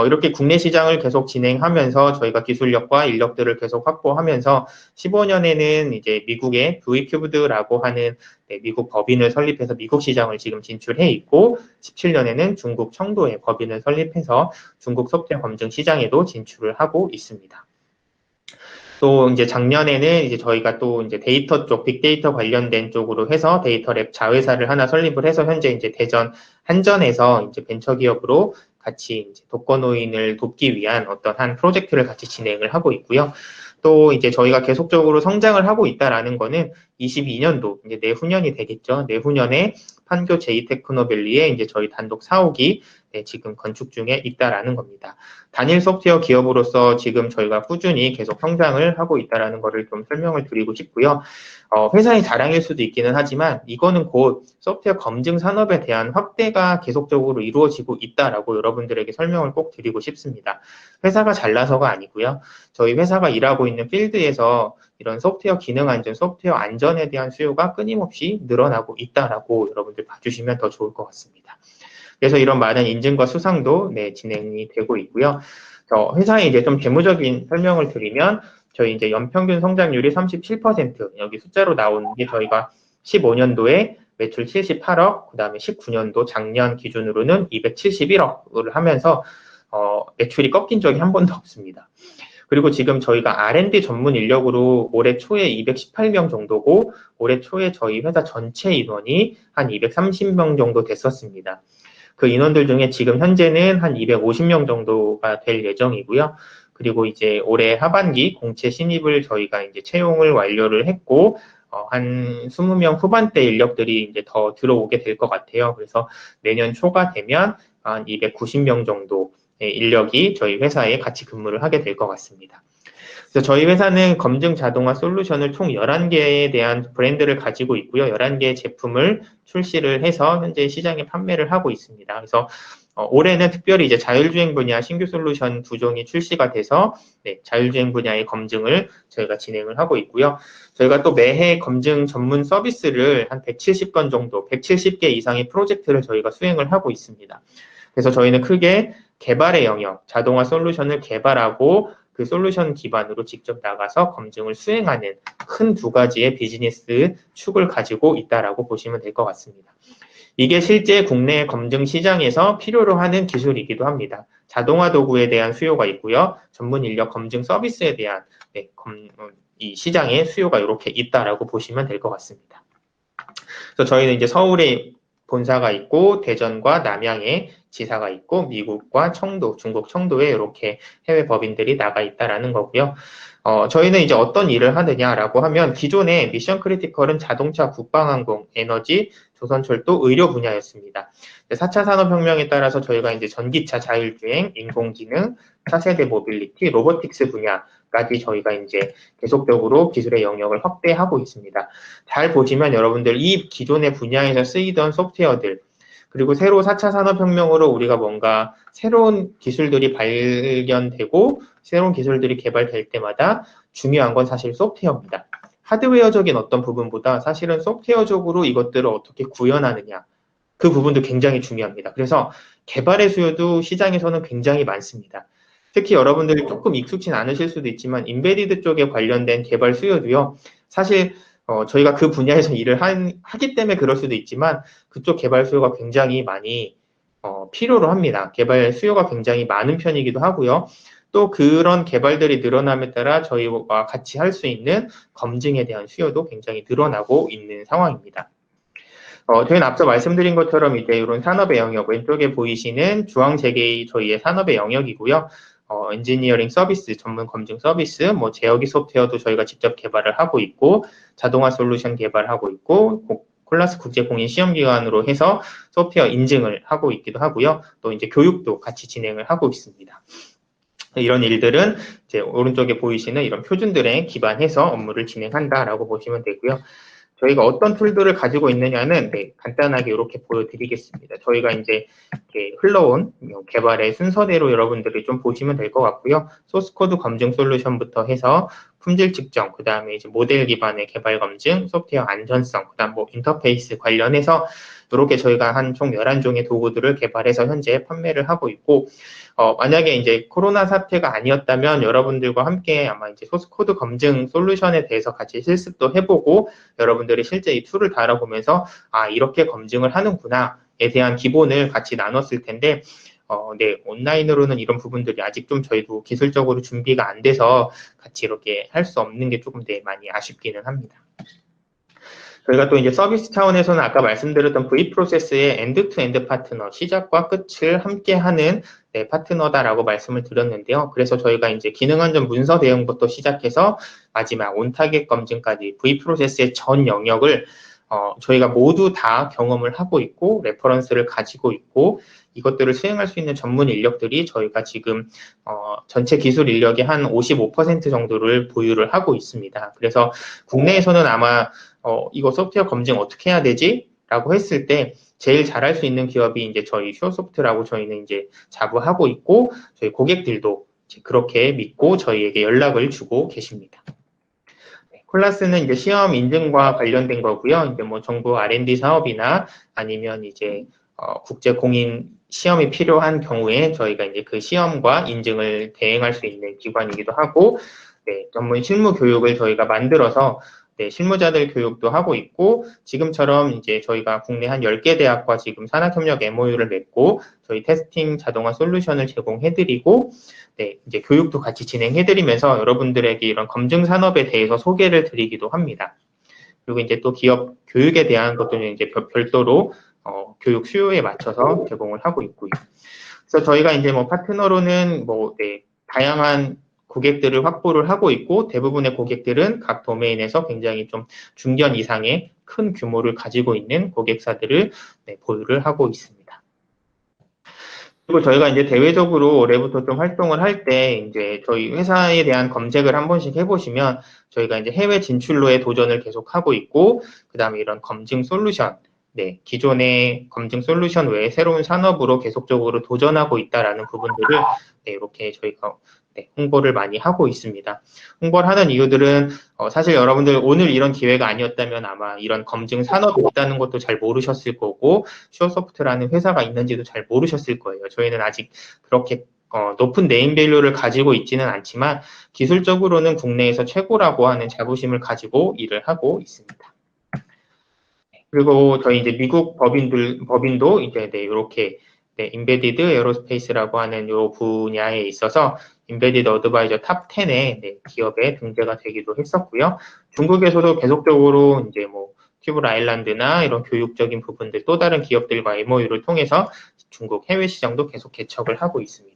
Speaker 1: 이렇게 국내 시장을 계속 진행하면서 저희가 기술력과 인력들을 계속 확보하면서 15년에는 이제 미국의 브이큐브드라고 하는 네, 미국 법인을 설립해서 미국 시장을 지금 진출해 있고 17년에는 중국 청도에 법인을 설립해서 중국 소프트웨어 검증 시장에도 진출을 하고 있습니다. 또 이제 작년에는 이제 저희가 또 이제 데이터 쪽, 빅데이터 관련된 쪽으로 해서 데이터랩 자회사를 하나 설립을 해서 현재 이제 대전 한전에서 이제 벤처기업으로 같이 이제 독거노인을 돕기 위한 어떤 한 프로젝트를 같이 진행을 하고 있고요. 또 이제 저희가 계속적으로 성장을 하고 있다라는 거는 22년도 이제 내후년이 되겠죠. 내후년에 판교 제이테크노밸리에 이제 저희 단독 사옥이 네, 지금 건축 중에 있다라는 겁니다. 단일 소프트웨어 기업으로서 지금 저희가 꾸준히 계속 성장을 하고 있다라는 것을 좀 설명을 드리고 싶고요. 회사의 자랑일 수도 있기는 하지만 이거는 곧 소프트웨어 검증 산업에 대한 확대가 계속적으로 이루어지고 있다라고 여러분들에게 설명을 꼭 드리고 싶습니다. 회사가 잘나서가 아니고요. 저희 회사가 일하고 있는 필드에서 이런 소프트웨어 기능 안전, 소프트웨어 안전에 대한 수요가 끊임없이 늘어나고 있다라고 여러분들 봐주시면 더 좋을 것 같습니다. 그래서 이런 많은 인증과 수상도 네, 진행이 되고 있고요. 회사의 이제 좀 재무적인 설명을 드리면 저희 이제 연평균 성장률이 37%, 여기 숫자로 나오는 게 저희가 15년도에 매출 78억, 그 다음에 19년도 작년 기준으로는 271억을 하면서 매출이 꺾인 적이 한 번도 없습니다. 그리고 지금 저희가 R&D 전문 인력으로 올해 초에 218명 정도고 올해 초에 저희 회사 전체 인원이 한 230명 정도 됐었습니다. 그 인원들 중에 지금 현재는 한 250명 정도가 될 예정이고요. 그리고 이제 올해 하반기 공채 신입을 저희가 이제 채용을 완료를 했고, 한 20명 후반대 인력들이 이제 더 들어오게 될 것 같아요. 그래서 내년 초가 되면 한 290명 정도의 인력이 저희 회사에 같이 근무를 하게 될 것 같습니다. 그래서 저희 회사는 검증 자동화 솔루션을 총 11개에 대한 브랜드를 가지고 있고요. 11개의 제품을 출시를 해서 현재 시장에 판매를 하고 있습니다. 그래서 올해는 특별히 이제 자율주행 분야 신규 솔루션 2종이 출시가 돼서 네, 자율주행 분야의 검증을 저희가 진행을 하고 있고요. 저희가 또 매해 검증 전문 서비스를 한 170건 정도, 170개 이상의 프로젝트를 저희가 수행을 하고 있습니다. 그래서 저희는 크게 개발의 영역, 자동화 솔루션을 개발하고 그 솔루션 기반으로 직접 나가서 검증을 수행하는 큰 두 가지의 비즈니스 축을 가지고 있다라고 보시면 될 것 같습니다. 이게 실제 국내 검증 시장에서 필요로 하는 기술이기도 합니다. 자동화 도구에 대한 수요가 있고요. 전문 인력 검증 서비스에 대한 이 시장의 수요가 이렇게 있다라고 보시면 될 것 같습니다. 그래서 저희는 이제 서울에 본사가 있고 대전과 남양에 지사가 있고 미국과 청도, 중국 청도에 이렇게 해외 법인들이 나가 있다라는 거고요. 저희는 이제 어떤 일을 하느냐라고 하면 기존의 미션 크리티컬은 자동차, 국방항공, 에너지, 조선철도, 의료 분야였습니다. 4차 산업혁명에 따라서 저희가 이제 전기차 자율주행, 인공지능, 차세대 모빌리티, 로보틱스 분야까지 저희가 이제 계속적으로 기술의 영역을 확대하고 있습니다. 잘 보시면 여러분들 이 기존의 분야에서 쓰이던 소프트웨어들, 그리고 새로 4차 산업혁명으로 우리가 뭔가 새로운 기술들이 발견되고 새로운 기술들이 개발될 때마다 중요한 건 사실 소프트웨어입니다. 하드웨어적인 어떤 부분보다 사실은 소프트웨어적으로 이것들을 어떻게 구현하느냐, 그 부분도 굉장히 중요합니다. 그래서 개발의 수요도 시장에서는 굉장히 많습니다. 특히 여러분들이 조금 익숙진 않으실 수도 있지만 인베디드 쪽에 관련된 개발 수요도요. 사실 저희가 그 분야에서 일을 하기 때문에 그럴 수도 있지만 그쪽 개발 수요가 굉장히 많이 필요로 합니다. 개발 수요가 굉장히 많은 편이기도 하고요. 또 그런 개발들이 늘어남에 따라 저희와 같이 할 수 있는 검증에 대한 수요도 굉장히 늘어나고 있는 상황입니다. 저희는 앞서 말씀드린 것처럼 이제 이런 산업의 영역, 왼쪽에 보이시는 주황색이 저희의 산업의 영역이고요. 엔지니어링 서비스, 전문 검증 서비스, 뭐 제어기 소프트웨어도 저희가 직접 개발을 하고 있고, 자동화 솔루션 개발하고 있고, 콜라스 국제공인시험기관으로 해서 소프트웨어 인증을 하고 있기도 하고요. 또 이제 교육도 같이 진행을 하고 있습니다. 이런 일들은 이제 오른쪽에 보이시는 이런 표준들에 기반해서 업무를 진행한다라고 보시면 되고요. 저희가 어떤 툴들을 가지고 있느냐는 간단하게 이렇게 보여드리겠습니다. 저희가 이제 이렇게 흘러온 개발의 순서대로 여러분들이 좀 보시면 될 것 같고요. 소스코드 검증 솔루션부터 해서 품질 측정, 그 다음에 이제 모델 기반의 개발 검증, 소프트웨어 안전성, 그 다음 뭐 인터페이스 관련해서 이렇게 저희가 한 총 11종의 도구들을 개발해서 현재 판매를 하고 있고, 만약에 이제 코로나 사태가 아니었다면 여러분들과 함께 아마 이제 소스코드 검증 솔루션에 대해서 같이 실습도 해보고 여러분들이 실제 이 툴을 달아보면서 아, 이렇게 검증을 하는구나에 대한 기본을 같이 나눴을 텐데, 네, 온라인으로는 이런 부분들이 아직 좀 저희도 기술적으로 준비가 안 돼서 같이 이렇게 할 수 없는 게 조금 많이 아쉽기는 합니다. 저희가 또 이제 서비스 차원에서는 아까 말씀드렸던 V 프로세스의 엔드-투-엔드 파트너, 시작과 끝을 함께 하는 파트너다라고 말씀을 드렸는데요. 그래서 저희가 이제 기능 안전 문서 대응부터 시작해서 마지막 온 타겟 검증까지 V 프로세스의 전 영역을 저희가 모두 다 경험을 하고 있고 레퍼런스를 가지고 있고 이것들을 수행할 수 있는 전문 인력들이 저희가 지금 전체 기술 인력의 한 55% 정도를 보유를 하고 있습니다. 그래서 국내에서는 아마 이거 소프트웨어 검증 어떻게 해야 되지? 라고 했을 때 제일 잘할 수 있는 기업이 이제 저희 슈어소프트라고 저희는 이제 자부하고 있고 저희 고객들도 이제 그렇게 믿고 저희에게 연락을 주고 계십니다. 콜라스는 이제 시험 인증과 관련된 거고요. 이제 뭐 정부 R&D 사업이나 아니면 이제 국제 공인 시험이 필요한 경우에 저희가 이제 그 시험과 인증을 대행할 수 있는 기관이기도 하고, 네, 전문 실무 교육을 저희가 만들어서 네, 실무자들 교육도 하고 있고, 지금처럼 이제 저희가 국내 한 10개 대학과 지금 산학협력 MOU를 맺고, 저희 테스팅 자동화 솔루션을 제공해드리고, 네, 이제 교육도 같이 진행해드리면서 여러분들에게 이런 검증 산업에 대해서 소개를 드리기도 합니다. 그리고 이제 또 기업 교육에 대한 것들은 이제 별도로 교육 수요에 맞춰서 제공을 하고 있고요. 그래서 저희가 이제 뭐 파트너로는 뭐 네, 다양한 고객들을 확보를 하고 있고 대부분의 고객들은 각 도메인에서 굉장히 좀 중견 이상의 큰 규모를 가지고 있는 고객사들을 네, 보유를 하고 있습니다. 그리고 저희가 이제 대외적으로 올해부터 좀 활동을 할 때 이제 저희 회사에 대한 검색을 한 번씩 해보시면 저희가 이제 해외 진출로의 도전을 계속하고 있고 그다음에 이런 검증 솔루션 네, 기존의 검증 솔루션 외에 새로운 산업으로 계속적으로 도전하고 있다라는 부분들을 네, 이렇게 저희가 네, 홍보를 많이 하고 있습니다. 홍보를 하는 이유들은 사실 여러분들 오늘 이런 기회가 아니었다면 아마 이런 검증 산업이 있다는 것도 잘 모르셨을 거고 슈어소프트라는 회사가 있는지도 잘 모르셨을 거예요. 저희는 아직 그렇게 높은 네임밸류를 가지고 있지는 않지만 기술적으로는 국내에서 최고라고 하는 자부심을 가지고 일을 하고 있습니다. 그리고 저희 이제 미국 법인도 이제 네, 이렇게 네, 인베디드 에어로스페이스라고 하는 요 분야에 있어서 인베디드 어드바이저 탑 10에 네, 기업에 등재가 되기도 했었고요. 중국에서도 계속적으로 이제 뭐 큐브 아일랜드나 이런 교육적인 부분들 또 다른 기업들과 MOU를 통해서 중국 해외 시장도 계속 개척을 하고 있습니다.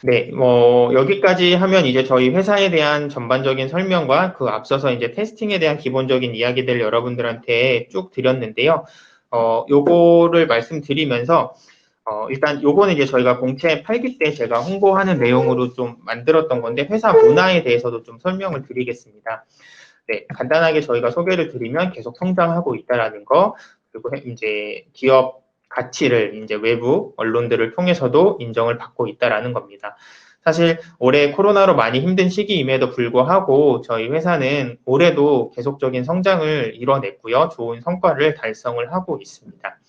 Speaker 1: 네, 뭐 여기까지 하면 이제 저희 회사에 대한 전반적인 설명과 그 앞서서 이제 테스팅에 대한 기본적인 이야기들 여러분들한테 쭉 드렸는데요. 요거를 말씀드리면서 일단 요거는 이제 저희가 공채 8기 때 제가 홍보하는 내용으로 좀 만들었던 건데 회사 문화에 대해서도 좀 설명을 드리겠습니다. 네, 간단하게 저희가 소개를 드리면 계속 성장하고 있다라는 거, 그리고 이제 기업 가치를 이제 외부 언론들을 통해서도 인정을 받고 있다라는 겁니다. 사실 올해 코로나로 많이 힘든 시기임에도 불구하고 저희 회사는 올해도 계속적인 성장을 이뤄냈고요. 좋은 성과를 달성을 하고 있습니다.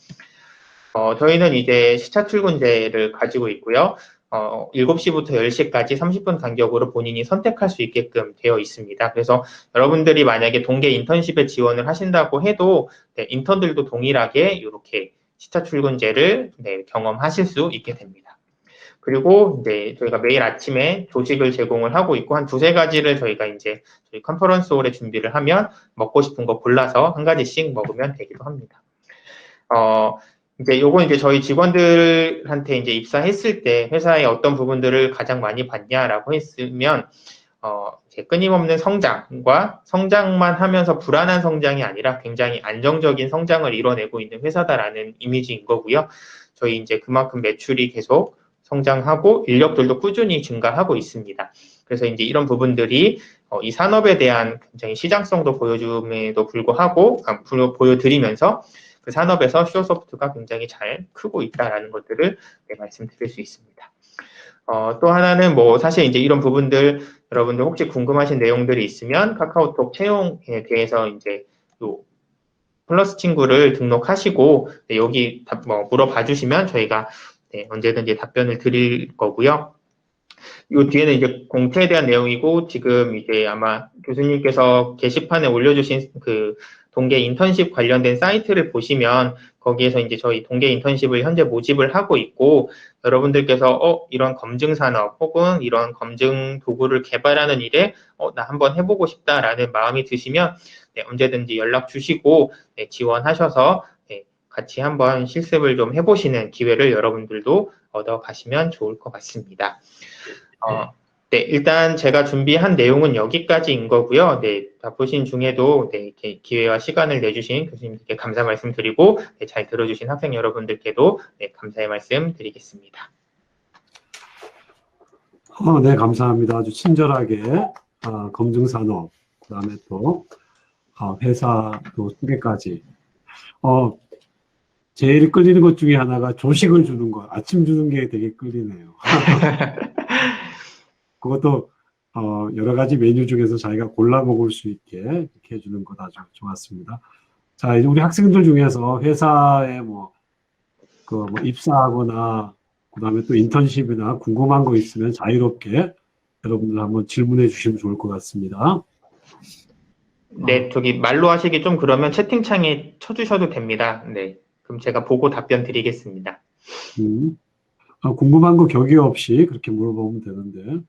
Speaker 1: 저희는 이제 시차 출근제를 가지고 있고요. 7시부터 10시까지 30분 간격으로 본인이 선택할 수 있게끔 되어 있습니다. 그래서 여러분들이 만약에 동계 인턴십에 지원을 하신다고 해도 네, 인턴들도 동일하게 이렇게 시차 출근제를 네, 경험하실 수 있게 됩니다. 그리고 이제 저희가 매일 아침에 조식을 제공을 하고 있고 한 두세 가지를 저희가 이제 저희 컨퍼런스홀에 준비를 하면 먹고 싶은 거 골라서 한 가지씩 먹으면 되기도 합니다. 이제 요건 이제 저희 직원들한테 이제 입사했을 때 회사의 어떤 부분들을 가장 많이 봤냐라고 했으면 이제 끊임없는 성장과 성장만 하면서 불안한 성장이 아니라 굉장히 안정적인 성장을 이뤄내고 있는 회사다라는 이미지인 거고요. 저희 이제 그만큼 매출이 계속 성장하고 인력들도 꾸준히 증가하고 있습니다. 그래서 이제 이런 부분들이 이 산업에 대한 굉장히 시장성도 보여줌에도 불구하고 보여드리면서 그 산업에서 슈어소프트가 굉장히 잘 크고 있다라는 것들을 네, 말씀드릴 수 있습니다. 또 하나는 뭐 사실 이제 이런 부분들 여러분들 혹시 궁금하신 내용들이 있으면 카카오톡 채용에 대해서 이제 요 플러스 친구를 등록하시고 네, 여기 뭐 물어봐 주시면 저희가 네, 언제든지 답변을 드릴 거고요. 요 뒤에는 이제 공채에 대한 내용이고 지금 이제 아마 교수님께서 게시판에 올려주신 그 동계 인턴십 관련된 사이트를 보시면 거기에서 이제 저희 동계 인턴십을 현재 모집을 하고 있고 여러분들께서 이런 검증 산업 혹은 이런 검증 도구를 개발하는 일에 나 한번 해보고 싶다라는 마음이 드시면 네, 언제든지 연락 주시고 네, 지원하셔서 네, 같이 한번 실습을 좀 해보시는 기회를 여러분들도 얻어 가시면 좋을 것 같습니다. 네, 일단 제가 준비한 내용은 여기까지인 거고요. 네, 바쁘신 중에도 네, 이렇게 기회와 시간을 내주신 교수님께 감사 말씀드리고 네, 잘 들어주신 학생 여러분들께도 네, 감사의 말씀 드리겠습니다.
Speaker 2: 네, 감사합니다. 아주 친절하게 검증산업, 그다음에 또 회사 또 소개까지. 제일 끌리는 것 중에 하나가 조식을 주는 거, 아침 주는 게 되게 끌리네요. 그것도 여러 가지 메뉴 중에서 자기가 골라 먹을 수 있게 이렇게 해주는 것 아주 좋았습니다. 자, 이제 우리 학생들 중에서 회사에 뭐 입사하거나 그다음에 또 인턴십이나 궁금한 거 있으면 자유롭게 여러분들 한번 질문해 주시면 좋을 것 같습니다.
Speaker 1: 네, 저기 말로 하시기 좀 그러면 채팅창에 쳐주셔도 됩니다. 네, 그럼 제가 보고 답변 드리겠습니다.
Speaker 2: 궁금한 거 격의 없이 그렇게 물어보면 되는데,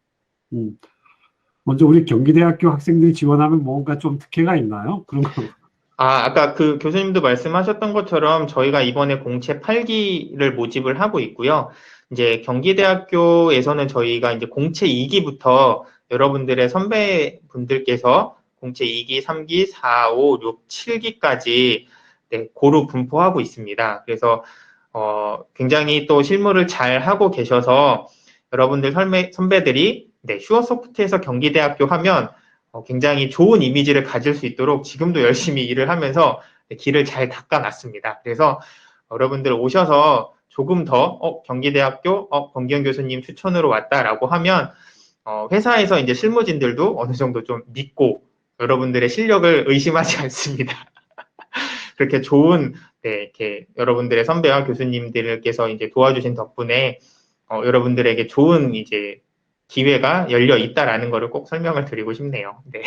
Speaker 2: 먼저 우리 경기대학교 학생들이 지원하면 뭔가 좀 특혜가 있나요? 그런 거.
Speaker 1: 아까 그 교수님도 말씀하셨던 것처럼 저희가 이번에 공채 8기를 모집을 하고 있고요. 이제 경기대학교에서는 저희가 이제 공채 2기부터 여러분들의 선배분들께서 공채 2기, 3기, 4, 5, 6, 7기까지 네, 고루 분포하고 있습니다. 그래서 굉장히 또 실무를 잘 하고 계셔서 여러분들 선배들이 네, 슈어소프트에서 경기대학교 하면 굉장히 좋은 이미지를 가질 수 있도록 지금도 열심히 일을 하면서 길을 잘 닦아놨습니다. 그래서 여러분들 오셔서 조금 더 경기대학교 권기현 교수님 추천으로 왔다라고 하면 회사에서 이제 실무진들도 어느 정도 좀 믿고 여러분들의 실력을 의심하지 않습니다. 그렇게 좋은 네, 이렇게 여러분들의 선배와 교수님들께서 이제 도와주신 덕분에 여러분들에게 좋은 이제 기회가 열려 있다라는 것을 꼭 설명을 드리고 싶네요. 네.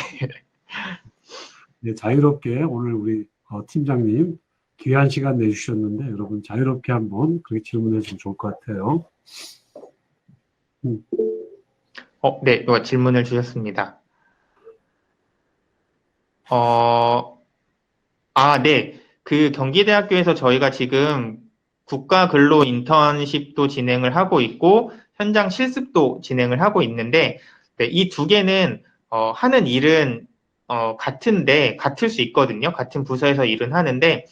Speaker 2: 네, 자유롭게 오늘 우리 팀장님 귀한 시간 내주셨는데 여러분 자유롭게 한번 그렇게 질문해 주시면 좋을 것 같아요.
Speaker 1: 네, 질문을 주셨습니다. 네. 그 경기대학교에서 저희가 지금 국가 근로 인턴십도 진행을 하고 있고 현장 실습도 진행을 하고 있는데 네, 이 두 개는 하는 일은 같은데 같을 수 있거든요. 같은 부서에서 일은 하는데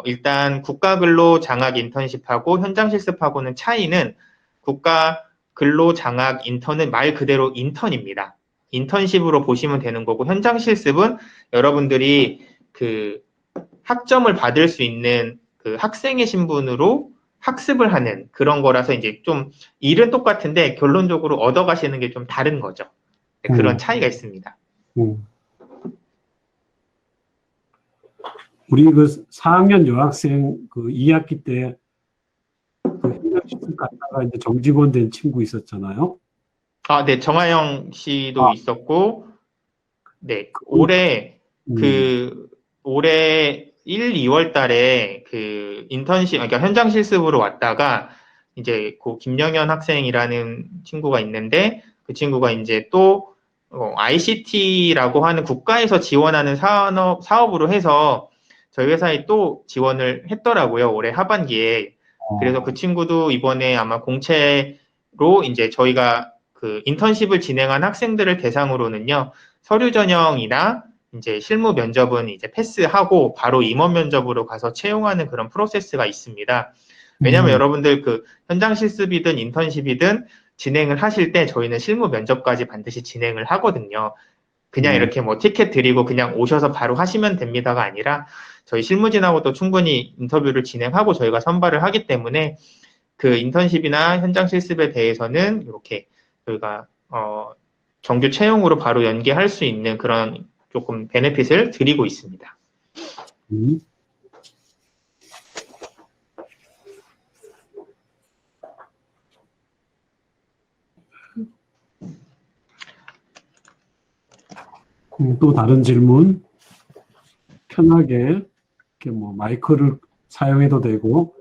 Speaker 1: 일단 국가 근로 장학 인턴십하고 현장 실습하고는 차이는 국가 근로 장학 인턴은 말 그대로 인턴입니다. 인턴십으로 보시면 되는 거고 현장 실습은 여러분들이 그 학점을 받을 수 있는 그 학생의 신분으로 학습을 하는 그런 거라서 이제 좀 일은 똑같은데 결론적으로 얻어가시는 게 좀 다른 거죠. 네, 그런 차이가 있습니다.
Speaker 2: 우리 그 4학년 여학생 그 2학기 때 그 현장실습 갔다가 이제 정직원 된 친구 있었잖아요.
Speaker 1: 네, 정하영 씨도 있었고, 네, 올해 올해 1, 2월 달에 그 인턴십, 그러니까 현장 실습으로 왔다가 이제 그 김영현 학생이라는 친구가 있는데 그 친구가 이제 또 ICT라고 하는 국가에서 지원하는 사업으로 해서 저희 회사에 또 지원을 했더라고요. 올해 하반기에. 그래서 그 친구도 이번에 아마 공채로 이제 저희가 그 인턴십을 진행한 학생들을 대상으로는요, 서류 전형이나 이제 실무 면접은 이제 패스하고 바로 임원 면접으로 가서 채용하는 그런 프로세스가 있습니다. 왜냐하면 여러분들 그 현장 실습이든 인턴십이든 진행을 하실 때 저희는 실무 면접까지 반드시 진행을 하거든요. 그냥 이렇게 뭐 티켓 드리고 그냥 오셔서 바로 하시면 됩니다가 아니라 저희 실무진하고도 충분히 인터뷰를 진행하고 저희가 선발을 하기 때문에 그 인턴십이나 현장 실습에 대해서는 이렇게 저희가 정규 채용으로 바로 연계할 수 있는 그런 조금 베네핏을 드리고 있습니다.
Speaker 2: 또 다른 질문 편하게 이렇게 뭐 마이크를 사용해도 되고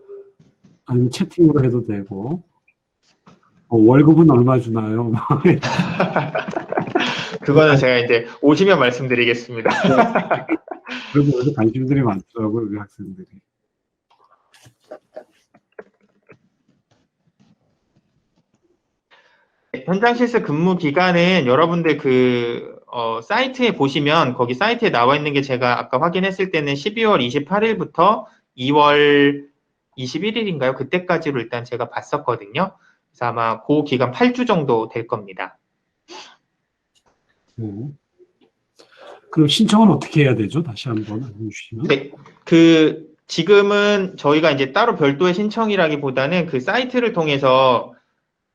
Speaker 2: 아니면 채팅으로 해도 되고 월급은 얼마 주나요?
Speaker 1: 그거는 제가 이제 오시면 말씀드리겠습니다.
Speaker 2: 그런 거에서 관심들이 많더라고요, 우리 학생들이.
Speaker 1: 현장 실습 근무 기간은 여러분들 사이트에 보시면 거기 사이트에 나와 있는 게 제가 아까 확인했을 때는 12월 28일부터 2월 21일인가요? 그때까지로 일단 제가 봤었거든요. 그래서 아마 그 기간 8주 정도 될 겁니다.
Speaker 2: 그럼 신청은 어떻게 해야 되죠? 다시 한번 알려주시면.
Speaker 1: 네, 지금은 저희가 이제 따로 별도의 신청이라기보다는 그 사이트를 통해서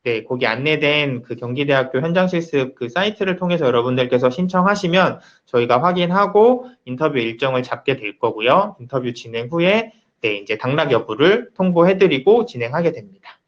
Speaker 1: 네, 거기 안내된 그 경기대학교 현장 실습 그 사이트를 통해서 여러분들께서 신청하시면 저희가 확인하고 인터뷰 일정을 잡게 될 거고요. 인터뷰 진행 후에 네, 이제 당락 여부를 통보해드리고 진행하게 됩니다.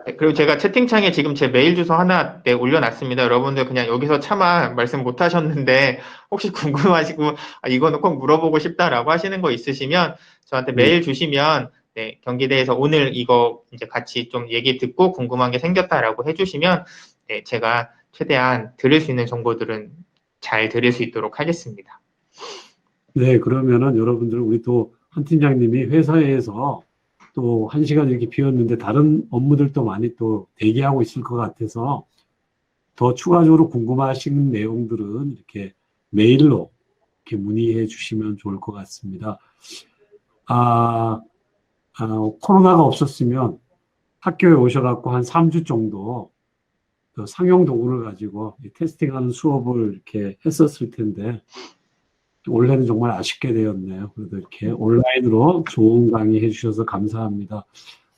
Speaker 1: 네, 그리고 제가 채팅창에 지금 제 메일 주소 하나 네, 올려놨습니다. 여러분들 그냥 여기서 차마 말씀 못 하셨는데 혹시 궁금하시고 이거는 꼭 물어보고 싶다라고 하시는 거 있으시면 저한테 메일 주시면 네, 경기대에서 오늘 이거 이제 같이 좀 얘기 듣고 궁금한 게 생겼다라고 해주시면 네, 제가 최대한 드릴 수 있는 정보들은 잘 드릴 수 있도록 하겠습니다.
Speaker 2: 네, 그러면은 여러분들 우리 또 한 팀장님이 회사에서 또 한 시간 이렇게 비웠는데 다른 업무들도 많이 또 대기하고 있을 것 같아서 더 추가적으로 궁금하신 내용들은 이렇게 메일로 이렇게 문의해 주시면 좋을 것 같습니다. 아, 코로나가 없었으면 학교에 오셔갖고 한 3주 정도 그 상용 도구를 가지고 이 테스팅하는 수업을 이렇게 했었을 텐데 올해는 정말 아쉽게 되었네요. 그래도 이렇게 온라인으로 좋은 강의 해주셔서 감사합니다.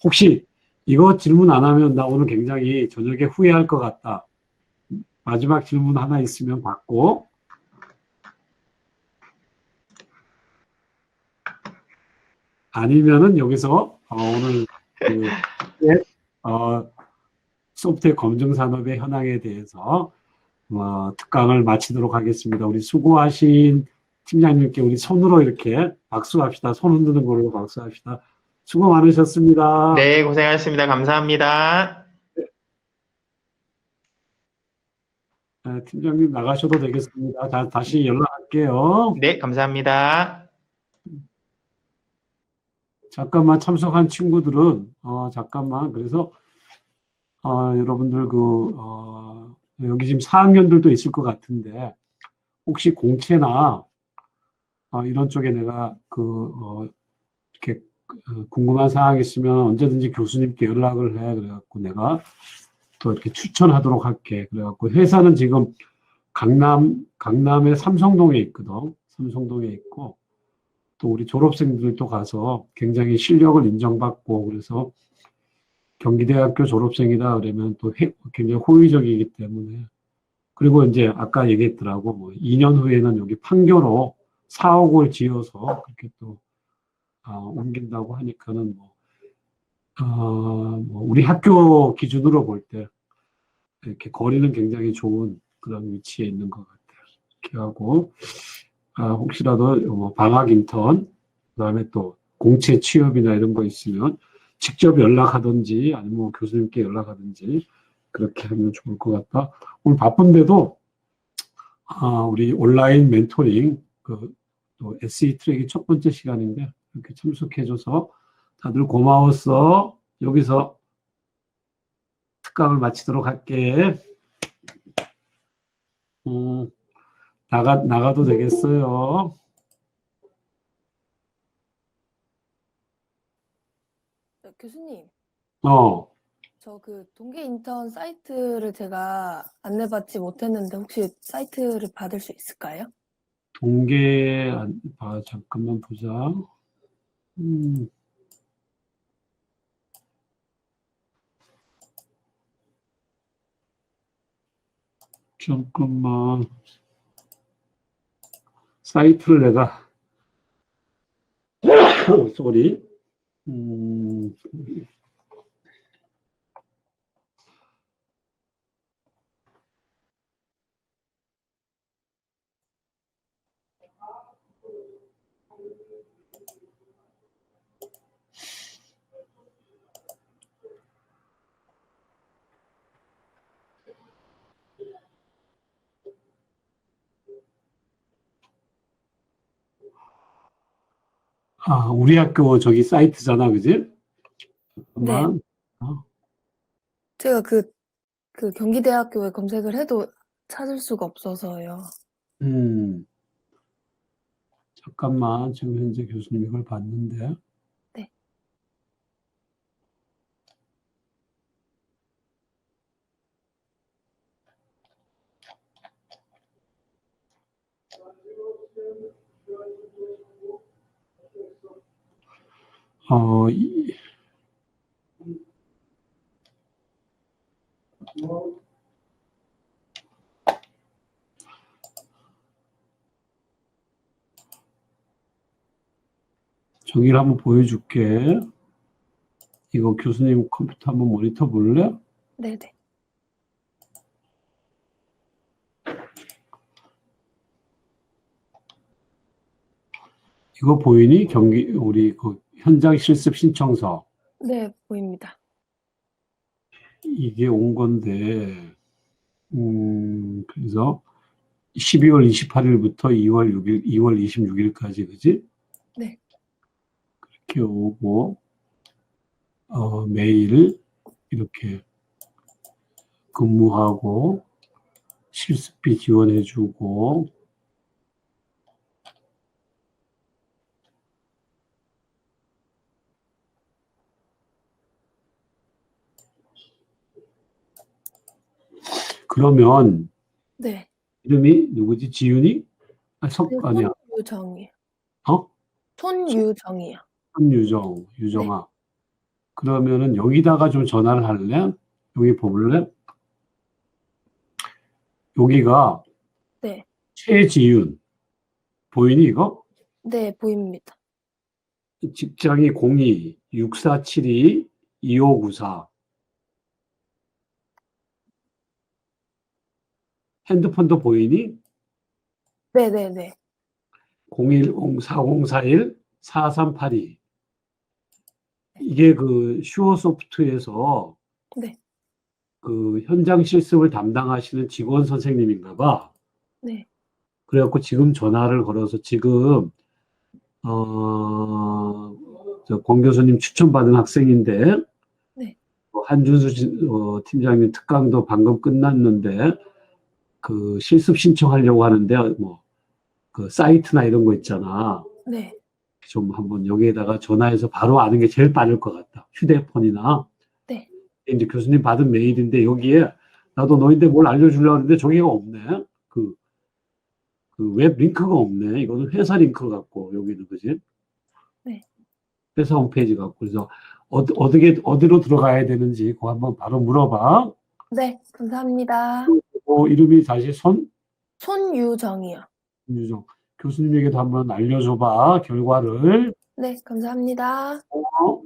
Speaker 2: 혹시 이거 질문 안 하면 나 오늘 굉장히 저녁에 후회할 것 같다. 마지막 질문 하나 있으면 받고 아니면은 여기서 오늘 그 어, 소프트웨어 검증 산업의 현황에 대해서 특강을 마치도록 하겠습니다. 우리 수고하신 팀장님께 우리 손으로 이렇게 박수합시다. 손 흔드는 걸로 박수합시다. 수고 많으셨습니다.
Speaker 1: 네, 고생하셨습니다. 감사합니다.
Speaker 2: 팀장님 나가셔도 되겠습니다. 다시 연락할게요.
Speaker 1: 네, 감사합니다.
Speaker 2: 잠깐만 참석한 친구들은 잠깐만 그래서 여러분들 여기 지금 4학년들도 있을 것 같은데 혹시 공채나 이런 쪽에 내가 이렇게 궁금한 사항 있으면 언제든지 교수님께 연락을 해. 그래갖고 내가 또 이렇게 추천하도록 할게. 그래갖고 회사는 지금 강남의 삼성동에 있거든. 삼성동에 있고 또 우리 졸업생들도 가서 굉장히 실력을 인정받고 그래서 경기대학교 졸업생이다 그러면 또 굉장히 호의적이기 때문에 그리고 이제 아까 얘기했더라고 뭐 2년 후에는 여기 판교로 사옥을 지어서 그렇게 또 옮긴다고 하니까는 우리 학교 기준으로 볼 때 이렇게 거리는 굉장히 좋은 그런 위치에 있는 것 같아요. 이렇게 하고 혹시라도 방학 인턴 그다음에 또 공채 취업이나 이런 거 있으면 직접 연락하든지 아니면 교수님께 연락하든지 그렇게 하면 좋을 것 같다. 오늘 바쁜데도 우리 온라인 멘토링 또 SE 트랙이 첫 번째 시간인데 이렇게 참석해줘서 다들 고마웠어. 여기서 특강을 마치도록 할게. 나가도 되겠어요.
Speaker 3: 교수님,
Speaker 2: 어,
Speaker 3: 저 그 동계 인턴 사이트를 제가 안내받지 못했는데 혹시 사이트를 받을 수 있을까요?
Speaker 2: 잠깐만 보자. 음, 잠깐만. 사이트를 내가, 쏘리. 음, 아, 우리 학교 저기 사이트잖아, 그지?
Speaker 3: 네.
Speaker 2: 잠깐만. 어,
Speaker 3: 제가 그 경기대학교에 검색을 해도 찾을 수가 없어서요.
Speaker 2: 음, 잠깐만. 지금 현재 교수님 이걸 봤는데.
Speaker 3: 네.
Speaker 2: 어, 저기를 한번 보여줄게. 이거 교수님 컴퓨터 한번 모니터 볼래?
Speaker 3: 네네.
Speaker 2: 이거 보이니? 우리 그 현장 실습 신청서.
Speaker 3: 네, 보입니다.
Speaker 2: 이게 온 건데, 그래서 12월 28일부터 2월 6일, 2월 26일까지, 그지?
Speaker 3: 네.
Speaker 2: 이렇게 오고, 매일 이렇게 근무하고, 실습비 지원해주고, 그러면
Speaker 3: 네.
Speaker 2: 이름이 누구지? 지윤이? 아니야.
Speaker 3: 손유정이요.
Speaker 2: 어?
Speaker 3: 손유정이요. 네.
Speaker 2: 유정아. 그러면은 여기다가 좀 전화를 할래? 여기 볼래? 여기가
Speaker 3: 네.
Speaker 2: 최지윤. 보이니 이거?
Speaker 3: 네, 보입니다.
Speaker 2: 직장이 02-6472-2594. 핸드폰도 보이니?
Speaker 3: 네네네.
Speaker 2: 010-4041-4382. 이게 그 슈어소프트에서
Speaker 3: 네.
Speaker 2: 그 현장 실습을 담당하시는 직원 선생님인가 봐.
Speaker 3: 네.
Speaker 2: 그래갖고 지금 전화를 걸어서 지금 권 교수님 추천받은 학생인데
Speaker 3: 네.
Speaker 2: 한준수 팀장님 특강도 방금 끝났는데 그 실습 신청하려고 하는데 뭐 그 사이트나 이런 거 있잖아.
Speaker 3: 네.
Speaker 2: 좀 한번 여기에다가 전화해서 바로 아는 게 제일 빠를 것 같다. 휴대폰이나.
Speaker 3: 네.
Speaker 2: 이제 교수님 받은 메일인데 여기에 나도 너희한테 뭘 알려주려고 하는데 저기가 없네. 그 웹 링크가 없네. 이거는 회사 링크 같고 여기는 그지?
Speaker 3: 네.
Speaker 2: 회사 홈페이지 같고 그래서 어디로 들어가야 되는지 그거 한번 바로 물어봐.
Speaker 3: 네, 감사합니다.
Speaker 2: 이름이 다시
Speaker 3: 손유정이요.
Speaker 2: 손유정 교수님에게도 한번 알려줘봐 결과를.
Speaker 3: 네, 감사합니다.
Speaker 2: 어?